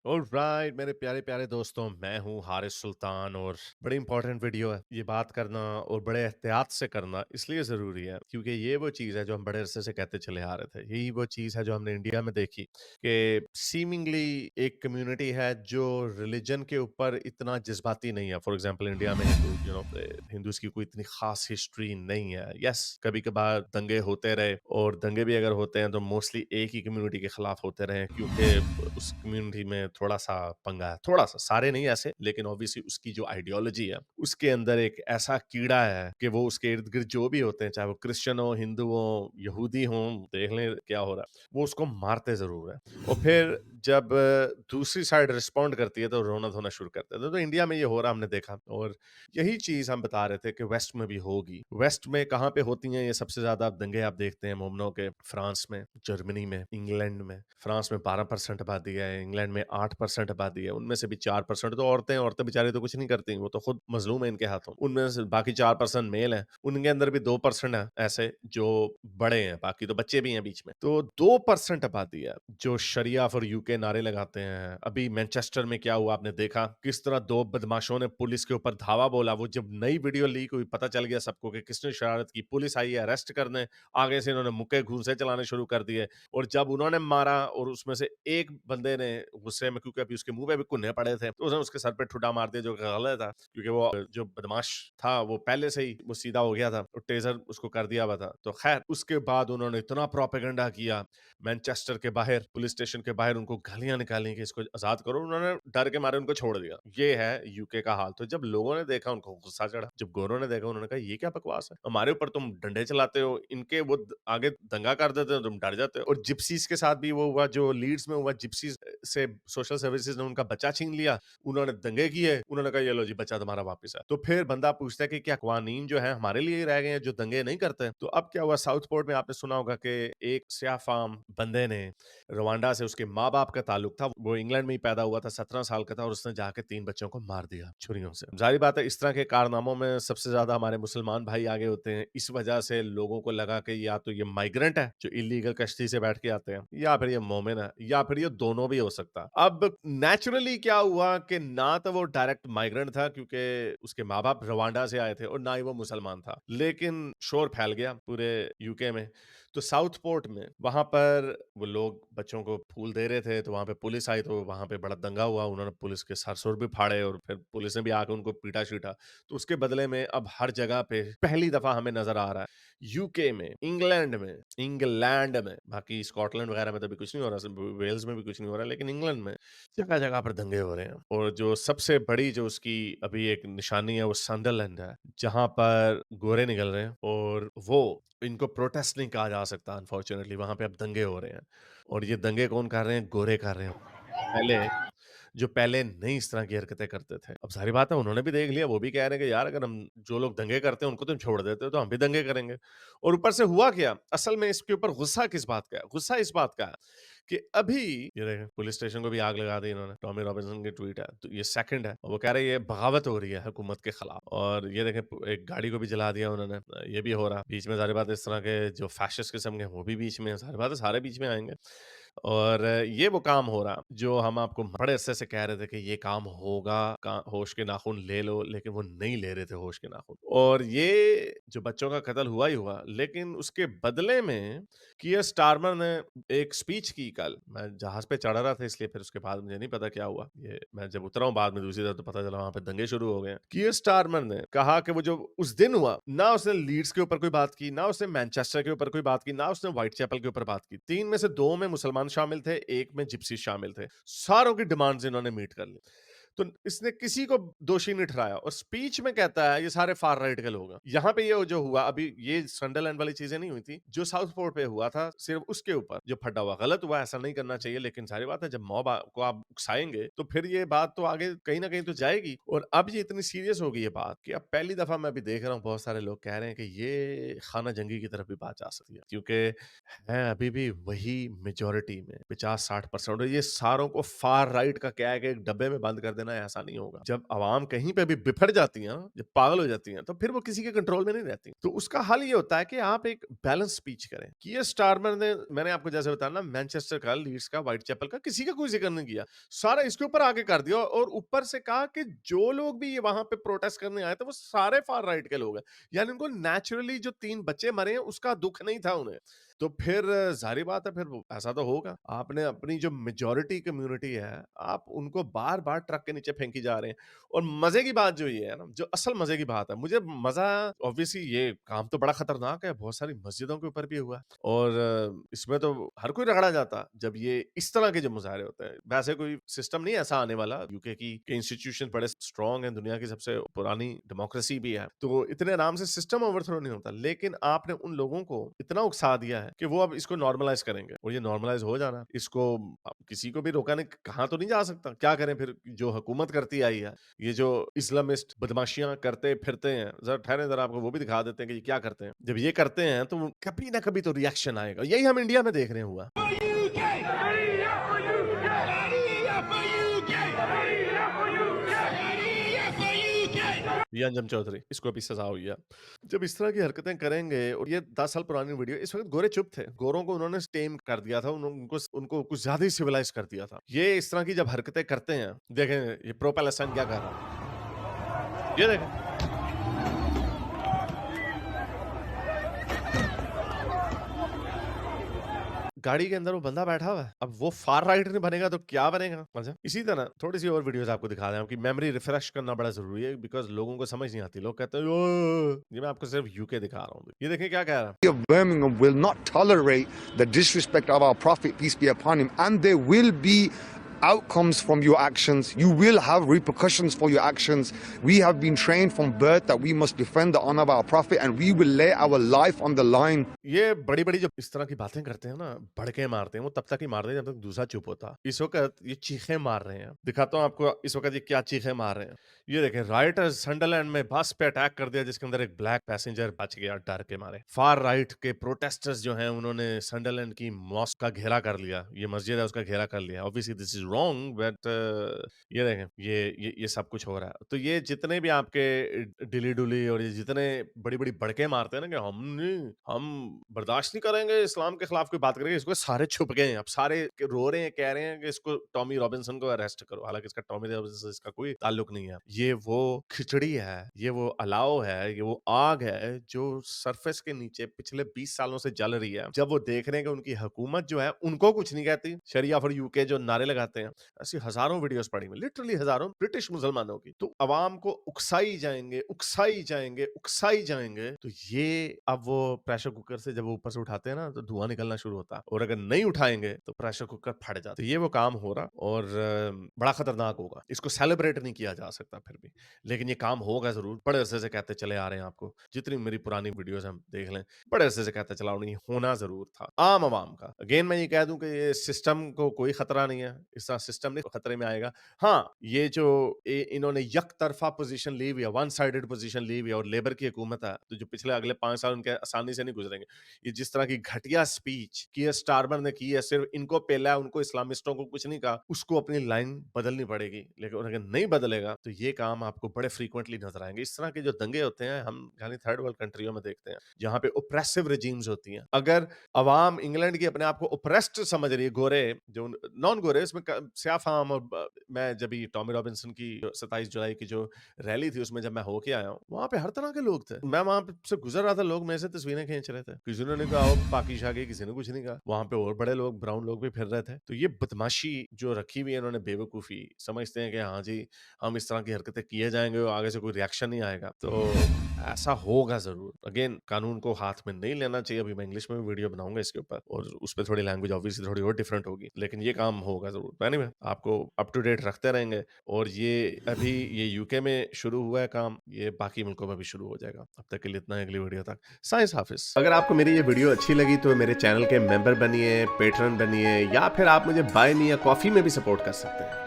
Alright मेरे प्यारे प्यारे दोस्तों, मैं हूँ हारिस सुल्तान और बड़ी इंपॉर्टेंट वीडियो है। ये बात करना और बड़े एहतियात से करना इसलिए ज़रूरी है क्योंकि ये वो चीज़ है जो हम बड़े अरसे से कहते चले आ रहे थे। यही वो चीज़ है जो हमने इंडिया में देखी कि सीमिंगली एक कम्युनिटी है जो रिलीजन के ऊपर इतना जज्बाती नहीं है। फॉर एग्जांपल इंडिया में हिंदूज की कोई इतनी खास हिस्ट्री नहीं है। यस, कभी कभार दंगे होते रहे और दंगे भी अगर होते हैं तो मोस्टली एक ही कम्युनिटी के खिलाफ होते रहे क्योंकि उस कम्युनिटी में थोड़ा-सा पंगा है, थोड़ा-सा, सारे नहीं ऐसे, लेकिन ऑब्वियसली उसकी जो आइडियोलॉजी है, उसके अंदर एक ऐसा कीड़ा है कि वो उसके इर्द-गिर्द जो भी होते हैं, चाहे वो क्रिश्चियन हो, हिंदू हो, यहूदी हों, देख लें क्या हो रहा है, वो उसको मारते ज़रूर हैं। और फिर जब दूसरी साइड रिस्पॉन्ड करती है, तो रोना-धोना शुरू कर देते हैं। तो इंडिया में ये हो रहा हमने देखा और यही चीज़ हम बता रहे थे कि वेस्ट में भी होगी। वेस्ट में कहाँ पे होती हैं ये सबसे ज़्यादा दंगे आप देखते हैं मोमनों के? फ्रांस में, जर्मनी में, इंग्लैंड में। फ्रांस में 12% आबादी है, इंग्लैंड में 8% आबादी है, उनमें से भी 4% तो औरतें हैं, औरतें बेचारी तो कुछ नहीं करती, वो तो खुद मज़लूम है इनके हाथों। उनमें से बाकी 4% मेल हैं, उनके अंदर भी 2% हैं ऐसे जो बड़े हैं, बाकी तो बच्चे भी हैं बीच में। तो 2% आबादी है जो शरिया फॉर यूके नारे लगाते हैं। अभी मैनचेस्टर में क्या हुआ आपने देखा, किस तरह 2 बदमाशों ने पुलिस के ऊपर धावा बोला, वो जब नई वीडियो लीक हुई पता चल गया सबको कि किसने शरारत की, पुलिस आई है अरेस्ट करने, आगे से इन्होंने मुक्के घूंसे चलाने शुरू कर दिए। और जब उन्होंने मारा और उसमें से एक बंदे ने गुस्से में, क्योंकि अभी उसके मुंह पे भी कुन्ने पड़े थे, तो उसने उसके सर पे ठुड्डा मार दिया जो कि गलत था क्योंकि वो जो बदमाश था वो पहले से ही वो सीधा हो गया था और टेजर उसको कर दिया हुआ था। तो खैर उसके बाद उन्होंने इतना प्रोपेगेंडा किया मैनचेस्टर के बाहर, पुलिस स्टेशन के बाहर उनको गालियां निकाली कि इसको आजाद करो, उन्होंने डर के मारे उनको छोड़ दिया। ये है यूके का हाल। तो जब लोगों ने देखा उनको गुस्सा चढ़ा, जब गोरों ने देखा उन्होंने कहा ये क्या बकवास है, हमारे ऊपर तुम डंडे चलाते हो, इनके वो आगे दंगा कर देते हो, तुम डर जाते हो। और जिप्सीज के साथ भी वो हुआ जो लीड्स में हुआ, जिप्सीज से सोशल सर्विसेज ने उनका बच्चा छीन लिया, उन्होंने दंगे किए, उन्होंने कहा ये लो जी बच्चा तुम्हारा वापस है। तो फिर बंदा पूछता है कि क्या कवानीन जो है हमारे लिए ही रह गए हैं जो दंगे नहीं करते? तो अब क्या हुआ, साउथ पोर्ट में आपने सुना होगा कि एक स्याह फार्म बंदे ने रवांडा से, उसके माँ बाप का ताल्लुक था, वो इंग्लैंड में ही पैदा हुआ था, 17 साल का था और उसने जाके 3 बच्चों को मार दिया छुरियों से। जाहिर बात है इस तरह के कारनामों में सबसे ज्यादा हमारे मुसलमान भाई आगे होते हैं। इस वजह से लोगों को लगा कि या तो ये माइग्रेंट है जो इलीगल कश्ती से बैठ के आते हैं, या फिर ये मोमिन है, या फिर ये दोनों भी हो सकता है। अब नेचुरली क्या हुआ कि ना तो वो डायरेक्ट माइग्रेंट था क्योंकि उसके माँ बाप रवांडा से आए थे और ना ही वो मुसलमान था, लेकिन शोर फैल गया पूरे यूके में। तो साउथ पोर्ट में वहां पर वो लोग बच्चों को फूल दे रहे थे, तो वहां पे पुलिस आई, तो वहां पे बड़ा दंगा हुआ, उन्होंने पुलिस के सर सुर भी फाड़े और फिर पुलिस ने भी आके उनको पीटा शीटा। तो उसके बदले में अब हर जगह पे पहली दफा हमें नजर आ रहा है, यूके में, इंग्लैंड में, बाकी स्कॉटलैंड वगैरह में तो अभी कुछ नहीं हो रहा, वेल्स में भी कुछ नहीं हो रहा, लेकिन इंग्लैंड में जगह जगह पर दंगे हो रहे हैं। और जो सबसे बड़ी जो उसकी अभी एक निशानी है वो सनडरलैंड है, जहां पर गोरे निकल रहे हैं और वो, इनको प्रोटेस्ट नहीं कहा जा सकता, अनफॉर्चुनेटली वहां पे अब दंगे हो रहे हैं। और ये दंगे कौन कर रहे हैं? गोरे कर रहे हैं। पहले जो पहले नहीं इस तरह की हरकतें करते थे। अब ज़ाहिर बात है उन्होंने भी देख लिया, वो भी कह रहे हैं कि यार अगर हम जो लोग दंगे करते हैं उनको तुम छोड़ देते हो तो हम भी दंगे करेंगे। और ऊपर से हुआ क्या? असल में इसके ऊपर गुस्सा किस बात का है? गुस्सा इस बात का है कि अभी ये देखें पुलिस स्टेशन को भी आग लगा दी इन्होंने। टॉमी रॉबिन्सन की ट्वीट है। तो ये सेकंड है। और वो कह रहे हैं ये बगावत हो रही है हुकूमत के खिलाफ। और ये देखें एक गाड़ी को भी जला दिया उन्होंने। ये भी हो रहा। बीच में ज़ाहिर बात है इस तरह के जो फैशिस्ट किस्म के वो भी बीच में हैं। ज़ाहिर बात है सारे बीच में आएँगे। और ये वो काम हो रहा जो हम आपको बड़े अरसे से कह रहे थे कि ये काम होगा, होश के नाखून ले लो, लेकिन वो नहीं ले रहे थे होश के नाखून। और ये जो बच्चों का कत्ल हुआ ही हुआ, लेकिन उसके बदले में कियर स्टारमर ने एक स्पीच की कल। मैं जहाज पे चढ़ रहा था इसलिए फिर उसके बाद मुझे नहीं पता क्या हुआ। ये मैं जब उतरा हूँ बाद में दूसरी तरफ तो पता चला वहां पे दंगे शुरू हो गए हैं। कियर स्टारमर ने कहा कि वो जो उस दिन हुआ, ना उसने लीड्स के ऊपर कोई बात की, ना उसने मैनचेस्टर के ऊपर कोई बात की, ना उसने व्हाइट चैपल के ऊपर बात की। 3 में से 2 में मुसलमान शामिल थे, 1 में जिप्सी शामिल थे। सारों की डिमांड्स इन्होंने मीट कर ली। तो इसने किसी को दोषी नहीं ठहराया और स्पीच में कहता है ये सारे फार राइट के लोग हैं। यहाँ पे ये जो हुआ अभी, ये संडरलैंड वाली चीजें नहीं हुई थी, जो साउथ पोर्ट पे हुआ था सिर्फ उसके ऊपर जो फटा हुआ, गलत हुआ, ऐसा नहीं करना चाहिए, लेकिन सारी बात है जब मॉब को आप उकसाएंगे तो फिर ये बात तो आगे कहीं ना कहीं तो जाएगी। और अब ये इतनी सीरियस हो गई है बात कि अब पहली दफा मैं अभी देख रहा हूँ बहुत सारे लोग कह रहे हैं कि ये खाना जंगी की तरफ भी बात जा सकती है, क्योंकि है अभी भी वही मेजोरिटी में 50-60%। और ये सारों को फार राइट का क्या है कि एक डब्बे में बंद कर देना देना ऐसा नहीं होगा। जब आवाम कहीं पे भी बिफर जाती है ना, जब पागल हो जाती है, तो फिर वो किसी के कंट्रोल में नहीं रहती। तो उसका हल ये होता है कि आप एक बैलेंस स्पीच करें। कियर स्टारमर ने, मैंने आपको जैसे बताया ना, मैनचेस्टर का, लीड्स का, व्हाइटचैपल का, किसी का कोई जिक्र नहीं किया, सारा इसके ऊपर आगे कर दिया और ऊपर से कहा कि जो लोग भी ये वहां पे प्रोटेस्ट करने आए थे वो सारे फार राइट के लोग हैं, यानी उनको नेचुरली जो 3 बच्चे मरे हैं उसका दुख नहीं था उन्हें। तो फिर ज़ाहिर बात है, फिर वो ऐसा तो होगा। आपने अपनी जो मेजॉरिटी कम्युनिटी है, आप उनको बार-बार ट्रक के नीचे फेंकी जा रहे हैं। और मज़े की बात जो ये है ना, जो असल मज़े की बात है, मुझे मज़ा, ऑब्वियसली ये काम तो बड़ा खतरनाक है, बहुत सारी मस्जिदों के ऊपर भी हुआ है और इसमें तो हर कोई रगड़ा जाता जब ये इस तरह के जब मुज़ाहरे होते हैं। वैसे कोई सिस्टम नहीं ऐसा आने वाला, यूके की के इंस्टीट्यूशन बड़े स्ट्रॉन्ग हैं, दुनिया की सबसे पुरानी डेमोक्रेसी भी है, तो इतने आराम से सिस्टम ओवरथ्रो नहीं होता। लेकिन आपने उन लोगों को इतना उकसा दिया है कि वो अब इसको नॉर्मलाइज़ करेंगे और ये नॉर्मलाइज़ हो जाना, इसको अब किसी को भी रोका नहीं, कहा तो नहीं जा सकता। क्या करें फिर, जो हुकूमत करती आई है, ये जो इस्लामिस्ट बदमाशियाँ करते फिरते हैं, ज़रा ठहरें, ज़रा आपको वो भी दिखा देते हैं कि ये क्या करते हैं। जब ये करते हैं तो कभी ना कभी तो रिएक्शन आएगा। यही हम इंडिया में देख रहे हैं हुआ। ये अंजम चौधरी, इसको अभी सजा हुई है। जब इस तरह की हरकतें करेंगे, और ये 10 साल पुरानी वीडियो, इस वक़्त गोरे चुप थे। गोरों को उन्होंने टेम कर दिया था, उनको कुछ ज़्यादा ही सिविलाइज़ कर दिया था। ये इस तरह की जब हरकतें करते हैं, देखें ये प्रो पैलेस्टाइन क्या कर रहा है। ये देखें। गाड़ी के अंदर वो बंदा बैठा हुआ है। अब वो फार राइट नहीं बनेगा तो क्या बनेगा? अच्छा, इसी तरह थोड़ी-सी और वीडियोज़ आपको दिखा दें, आपकी मेमोरी रिफ्रेश करना बड़ा ज़रूरी है, बिकॉज़ लोगों को समझ नहीं आती। लोग कहते हैं ओह! ये मैं आपको सिर्फ यूके दिखा रहा हूँ। ये देखिए क्या कह रहा है। Of Birmingham will not tolerate the disrespect of our Prophet, peace be upon him, and there will be outcomes from your actions. You will have repercussions for your actions. We have been trained from birth that we must defend the honor of our Prophet, and we will lay our life on the line. ये बड़ी-बड़ी जो इस तरह की बातें करते हैं ना, भड़के मारते हैं, वो तब तक ही मारते हैं जब तक दूसरा चुप होता। इस वक़्त ये चीखें मार रहे हैं। दिखाता हूँ आपको इस वक़्त ये क्या चीखें मार रहे हैं। ये देखें, राइटर्स संडरलैंड में बस पे अटैक कर दिया जिसके अंदर एक ब्लैक पैसेंजर बच गया डर के मारे। फार राइट के प्रोटेस्टर्स जो हैं, उन्होंने संडरलैंड की मॉस्क का घेरा कर लिया। ये मस्जिद है, उसका घेरा कर लिया। Obviously this is wrong, but ये देखें, ये सब कुछ हो रहा है। तो ये जितने भी आपके डिली-डुली और ये जितने बड़ी-बड़ी भड़के मारते हैं ना कि हम बर्दाश्त नहीं करेंगे, इस्लाम के खिलाफ कोई बात करेंगे, इसको सारे छुप गए हैं। अब सारे रो रहे हैं, कह रहे हैं कि इसको टॉमी रॉबिन्सन को अरेस्ट करो। हालाँकि इसका टॉमी रॉबिन्सन से इसका कोई ताल्लुक नहीं है। ये वो खिचड़ी है, ये वो अलाव है, ये वो आग है जो सरफेस के नीचे पिछले 20 सालों से जल रही है। जब वो देख रहे हैं कि उनकी हुकूमत जो है उनको कुछ नहीं कहती, शरिया फॉर यूके जो नारे लगाते हैं, ऐसी हज़ारों वीडियोज़ पड़ी हुई, लिटरली हज़ारों ब्रिटिश मुसलमानों की। तो अवाम को उकसाई जाएँगे, उकसाई जाएँगे, उकसाई जाएँगे। तो ये अब वो प्रेशर कुकर से जब ऊपर से उठाते हैं ना, तो धुआँ निकलना शुरू होता है, और अगर नहीं उठाएँगे तो प्रेशर कुकर फट जाता है। तो ये वो काम हो रहा, और बड़ा खतरनाक होगा। इसको सेलिब्रेट नहीं किया जा सकता फिर भी, लेकिन ये काम होगा ज़रूर। बड़े अरसे से कहते चले आ रहे हैं आपको, जितनी मेरी पुरानी वीडियोज़ हम देख लें, बड़े अरसे से कहते चला आ रहा हूँ, ये होना ज़रूर था। आम अवाम का। अगेन मैं ये कह दूँ कि ये सिस्टम को कोई खतरा नहीं है, इस तरह सिस्टम नहीं खतरे में आएगा। हाँ, ये जो इन्होंने यकतरफा पोज़ीशन ली हुई है, वन साइडेड पोज़ीशन ली हुई है, और लेबर की हुकूमत है, तो जो पिछले अगले 5 साल उनके आसानी से नहीं गुजरेंगे। ये जिस तरह की घटिया स्पीच कियर स्टारमर ने की है, सिर्फ इनको पेला है, उनको इस्लामिस्टों को कुछ नहीं कहा, उसको अपनी लाइन बदलनी पड़ेगी। लेकिन अगर नहीं बदलेगा तो ये काम आपको बड़े फ्रीक्वेंटली नजर आएंगे। इस तरह के जो दंगे होते हैं, हम यानी थर्ड वर्ल्ड कंट्रियों में देखते हैं, जहाँ पे ओप्रेसिव रेजिम्स होती हैं। अगर अवाम इंग्लैंड की अपने आप को ओप्रेस्ड समझ रही है, गोरे जो नॉन गोरे, इसमें स्याह फाम, और मैं जब टॉमी रॉबिन्सन की 27 जुलाई की जो रैली थी उसमें जब मैं होके आया हूँ, वहाँ पे हर तरह के लोग थे। मैं वहाँ से गुजर रहा था, लोग मेरे से तस्वीरें खींच रहे थे। किसी ने नहीं कहा ओ पाकी शाकी, किसी ने कुछ नहीं कहा। वहाँ पे और बड़े लोग, ब्राउन लोग भी फिर रहे थे। तो ये बदमाशी जो रखी हुई है इन्होंने, बेवकूफ़ी, समझते हैं कि हाँ जी, हम इस तरह की हरकतें किए जाएंगे और आगे से कोई रिएक्शन नहीं आएगा। तो ऐसा होगा ज़रूर। अगेन, कानून को हाथ में नहीं लेना चाहिए। अभी मैं इंग्लिश में भी वीडियो बनाऊंगा इसके ऊपर, और उस पे थोड़ी लैंग्वेज ऑब्वियसली थोड़ी और डिफरेंट होगी, लेकिन ये काम होगा ज़रूर। एनीवे, आपको अप टू डेट रखते रहेंगे, और ये अभी ये यूके में शुरू हुआ है काम, ये बाकी मुल्कों में भी शुरू हो जाएगा। अब तक के लिए इतना है, अगली वीडियो तक साइंस हाफिज। अगर आपको मेरी ये वीडियो अच्छी लगी तो मेरे चैनल के मेंबर बनिए, पेट्रन बनिए, या फिर आप मुझे बाय मी या कॉफ़ी में भी सपोर्ट कर सकते हैं।